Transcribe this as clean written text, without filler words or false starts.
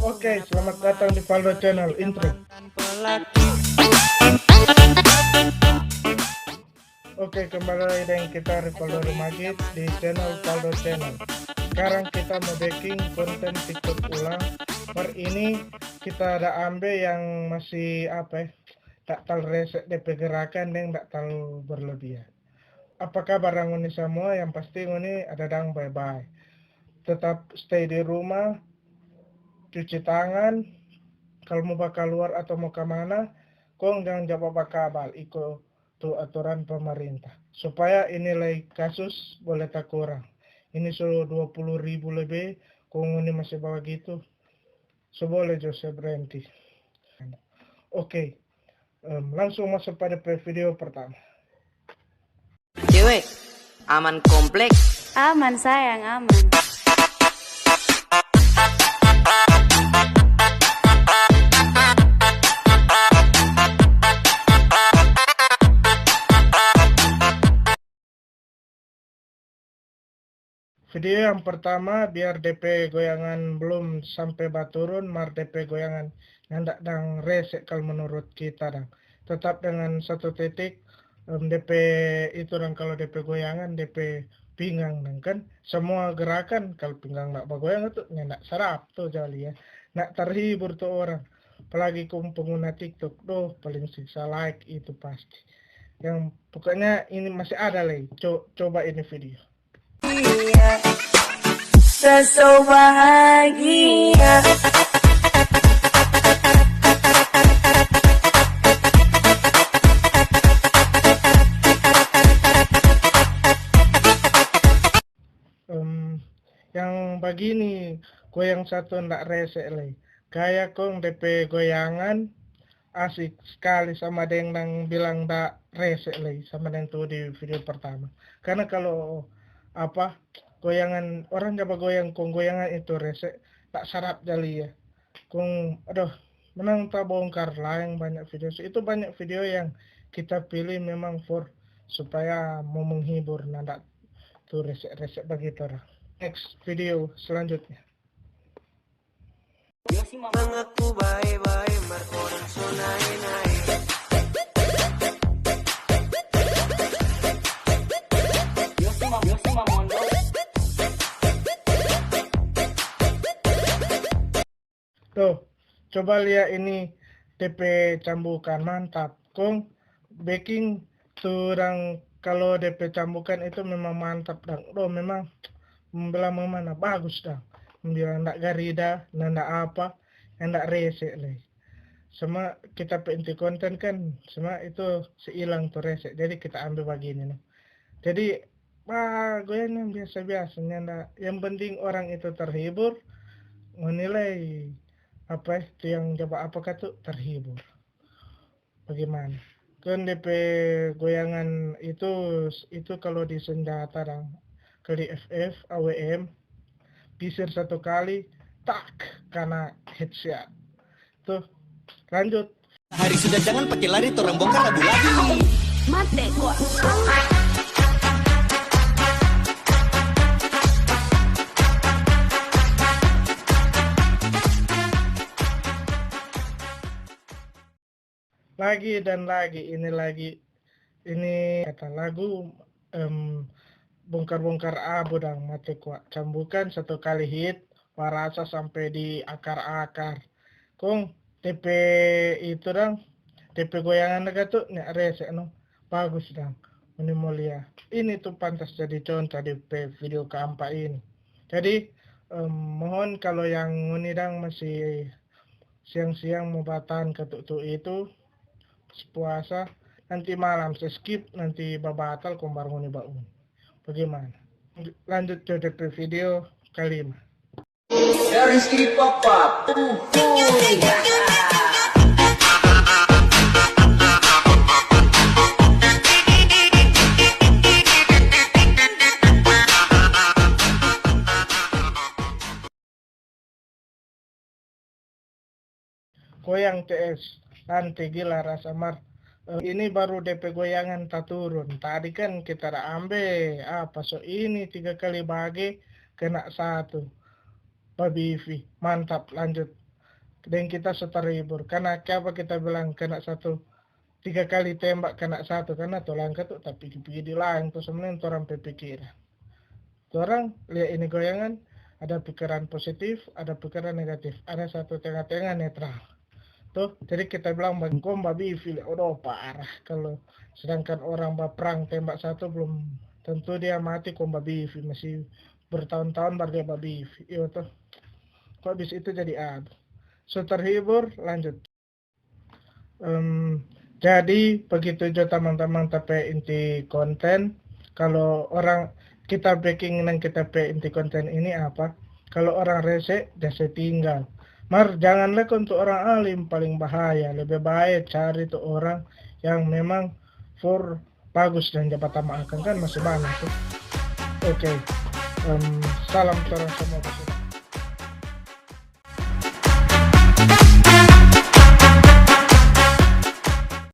Oke, selamat datang di Valdo Channel intro. Oke, kembali lagi dengan kita Rivaldo Remagit di channel Valdo Channel. Sekarang kita mau baking konten TikTok ulang. Per ini kita ada ambil yang masih tak terlalu resek DP gerakan dan tak terlalu berlebihan. Apa kabar ini semua? Yang pasti ini ada dang bye-bye. Tetap stay di rumah, cuci tangan. Kalau mau bakal keluar atau mau kemana, kong jangan jawab bakal ikut tuh aturan pemerintah. Supaya nilai kasus boleh tak kurang. Ini sudah 20.000 lebih, kong ini masih bawa gitu. So boleh Jose berhenti. Oke, langsung masuk pada video pertama. Cewek, aman kompleks. Aman sayang, aman. Video yang pertama biar DP goyangan belum sampai baturun, mar DP goyangan nyandak dang resek kalau menurut kita dang. Tetap dengan satu titik DP itu dang, kalau DP goyangan DP pinggang dang kan. Semua gerakan kalau pinggang nak bergoyang itu nyandak sarap tuh jali ya. Nak terhibur tuh orang. Apalagi pengguna TikTok tuh paling siksa like itu pasti. Yang pokoknya ini masih ada lagi. Coba ini video. So bahagia. Yang begini goyang satu ndak resek lagi. Kayak kong DP goyangan asik sekali sama dengan bilang ndak resek lagi sama dengan tuh di video pertama. Karena kalau goyangan orang coba goyang kong goyangan itu resek tak sarap jali ya. Kong menang tak bongkar lah yang banyak video itu, banyak video yang kita pilih memang supaya mau menghibur, ndak tuh resek begitu orang. Next video selanjutnya. Mengaku baik-baik, orang so naik-naik. Tuh, coba lihat ini DP cambukan mantap. Kong baking turang kalau DP cambukan itu memang mantap dang. Memang membelah mana bagus dang. Membilang ndak garida, ndak apa, ndak resek lagi. Semua kita inti konten kan, semua itu seilang tuh resek. Jadi kita ambil begini nih. Jadi goyang yang biasa-biasa, yang penting orang itu terhibur, menilai itu yang coba apakah tuh terhibur. Bagaimana? Kan DP goyangan itu kalau di senjata dang, kali FF, AWM, pisir satu kali, tak, karena headshot. Tuh, lanjut. Hari sudah jangan pakai lari, orang bongkar abu lagi. Mate kok. Lagi dan lagi, ini kata lagu bongkar-bongkar abu dang mati kuat. Cambukan satu kali hit, warasa sampai di akar-akar. Kong TP itu dang, TP goyangan naga tuh nyak resek no, bagus dang. Ini mulia. Ini tuh pantas jadi contoh di video keempat ini. Jadi mohon kalau yang ini dang masih siang-siang mau batan ketuk itu puasa, nanti malam skip, nanti babatal kombar ngoni baun. Bagaimana? Lanjut ke DP video kelima. Dari si papa. Goyang TS, nanti gila rasa mar. Ini baru DP goyangan tak turun. Tadi kan kita ambil ini 3 kali bagi kena 1. babi Ivi. Mantap, lanjut. Dan kita terhibur. Karena apa kita bilang kena 3 kali tembak kena 1, karena tulang tuh tapi pergi di lain tuh sebenarnya orang berpikir. Orang lihat ini goyangan, ada pikiran positif, ada pikiran negatif, ada satu tengah-tengah netral. Tuh, jadi kita bilang bangkom babi Ivi, udah parah. Kalau sedangkan orang perang tembak 1 belum tentu dia mati kom babi Ivi, masih bertahun-tahun baru dia babi Ivi. Iya tuh. Kok habis itu jadi aduh. So terhibur, lanjut. Jadi begitu juga teman-teman tapi inti konten. Kalau orang kita breaking dan kita inti konten ini apa? Kalau orang rese, dia tinggal. Mar janganlah untuk orang alim paling bahaya. Lebih baik cari tuh orang yang memang bagus dan jabat makan kan masih banyak tuh. Oke. Salam seorang semua.